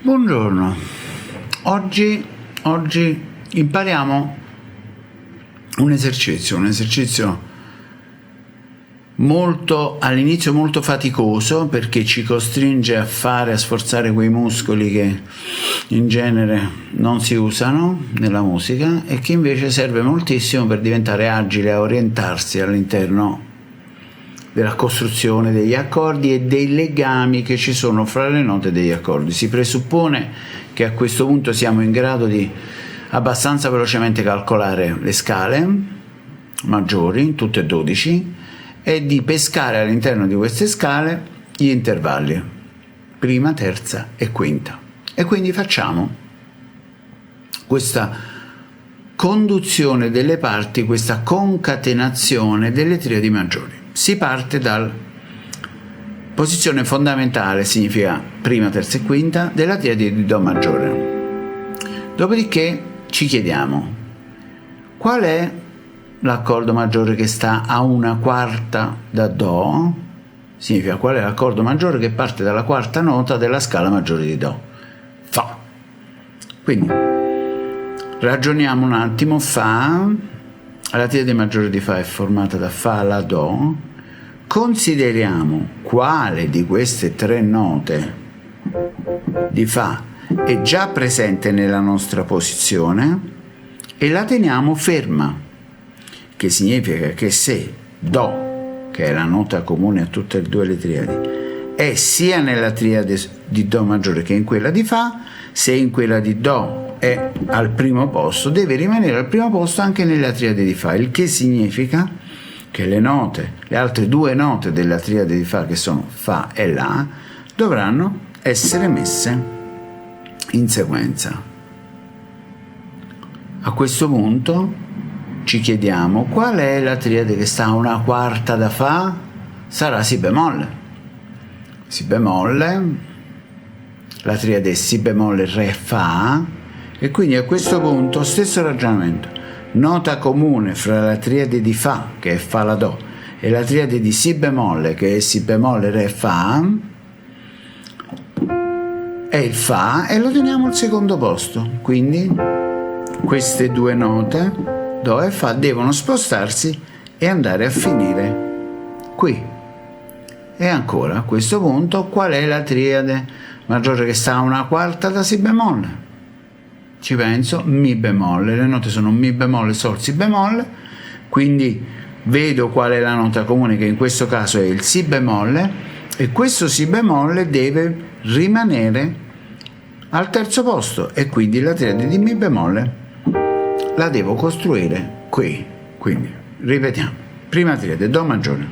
Buongiorno, oggi impariamo un esercizio all'inizio molto faticoso, perché ci costringe a sforzare quei muscoli che in genere non si usano nella musica e che invece serve moltissimo per diventare agile a orientarsi all'interno della costruzione degli accordi e dei legami che ci sono fra le note degli accordi. Si presuppone che a questo punto siamo in grado di abbastanza velocemente calcolare le scale maggiori, tutte e 12, e di pescare all'interno di queste scale gli intervalli, prima, terza e quinta. E quindi facciamo questa conduzione delle parti, questa concatenazione delle triadi maggiori. Si parte dalla posizione fondamentale, significa prima, terza e quinta, della triade di Do maggiore. Dopodiché ci chiediamo qual è l'accordo maggiore che sta a una quarta da Do, significa qual è l'accordo maggiore che parte dalla quarta nota della scala maggiore di Do, Fa. Quindi ragioniamo un attimo. Fa, la triade maggiore di Fa è formata da Fa, La, Do. Consideriamo quale di queste tre note di Fa è già presente nella nostra posizione e la teniamo ferma, che significa che se Do, che è la nota comune a tutte e due le triadi, è sia nella triade di Do maggiore che in quella di Fa, se in quella di Do è al primo posto, deve rimanere al primo posto anche nella triade di Fa, il che significa che le altre due note della triade di Fa, che sono Fa e La, dovranno essere messe in sequenza. A questo punto ci chiediamo qual è la triade che sta a una quarta da Fa. Sarà Si bemolle. Si bemolle, la triade è Si bemolle, Re, Fa, e quindi a questo punto stesso ragionamento. Nota comune fra la triade di Fa, che è Fa, La, Do, e la triade di Si bemolle, che è Si bemolle, Re, Fa, è il Fa, e lo teniamo al secondo posto. Quindi queste due note, Do e Fa, devono spostarsi e andare a finire qui. E ancora, a questo punto, qual è la triade maggiore che sta a una quarta da Si bemolle? Ci penso, Mi bemolle, le note sono Mi bemolle, Sol, Si bemolle, quindi vedo qual è la nota comune, che in questo caso è il Si bemolle, e questo Si bemolle deve rimanere al terzo posto, e quindi la triade di Mi bemolle la devo costruire qui. Quindi ripetiamo: prima triade Do maggiore,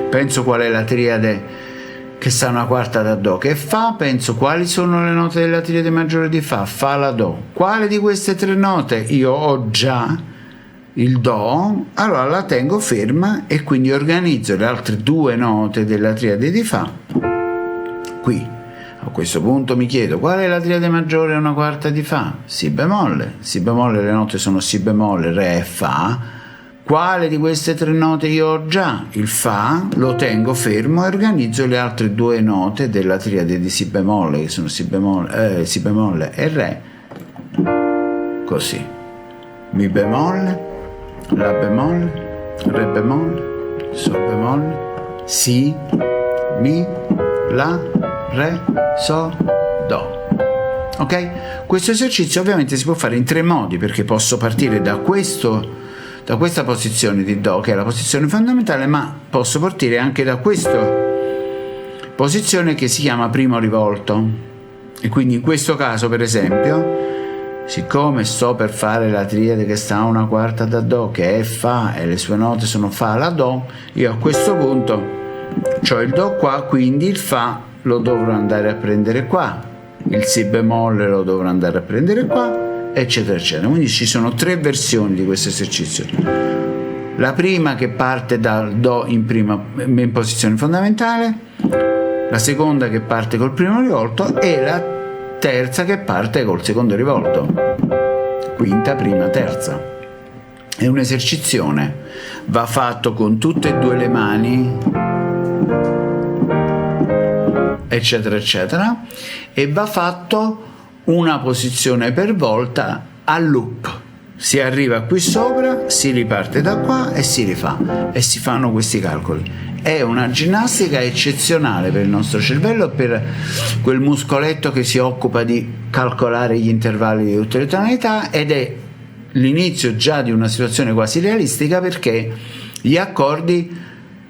penso qual è la triade che sta una quarta da Do, che è Fa, penso quali sono le note della triade maggiore di Fa, Fa, La, Do. Quale di queste tre note io ho già il Do, allora la tengo ferma e quindi organizzo le altre due note della triade di Fa qui. A questo punto mi chiedo qual è la triade maggiore a una quarta di Fa? Si bemolle. Si bemolle, le note sono Si bemolle, Re e Fa. Quale di queste tre note io ho già? Il Fa, lo tengo fermo e organizzo le altre due note della triade di Si bemolle, che sono Si bemolle e Re, così: Mi bemolle, La bemolle, Re bemolle, Sol bemolle, Si, Mi, La, Re, Sol, Do. Ok? Questo esercizio ovviamente si può fare in tre modi, perché posso partire da questa posizione di Do, che è la posizione fondamentale, ma posso partire anche da questa posizione che si chiama primo rivolto. E quindi in questo caso, per esempio, siccome sto per fare la triade che sta a una quarta da Do, che è Fa, e le sue note sono Fa, La, Do, io a questo punto ho il Do qua, quindi il Fa lo dovrò andare a prendere qua, il Si bemolle lo dovrò andare a prendere qua, eccetera eccetera. Quindi ci sono tre versioni di questo esercizio: la prima che parte dal Do in posizione fondamentale, la seconda che parte col primo rivolto e la terza che parte col secondo rivolto, quinta, prima, terza. È un'esercizione, va fatto con tutte e due le mani, eccetera eccetera, e va fatto una posizione per volta a loop. Si arriva qui sopra, si riparte da qua e si rifà e si fanno questi calcoli. È una ginnastica eccezionale per il nostro cervello e per quel muscoletto che si occupa di calcolare gli intervalli di tutte le tonalità, ed è l'inizio già di una situazione quasi realistica, perché gli accordi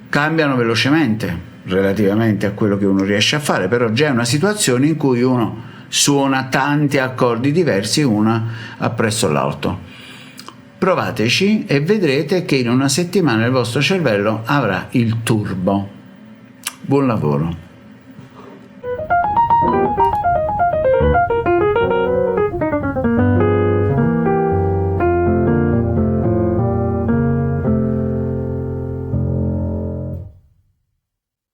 cambiano velocemente relativamente a quello che uno riesce a fare, però già è una situazione in cui uno suona tanti accordi diversi uno appresso l'altro. Provateci e vedrete che in una settimana il vostro cervello avrà il turbo. Buon lavoro!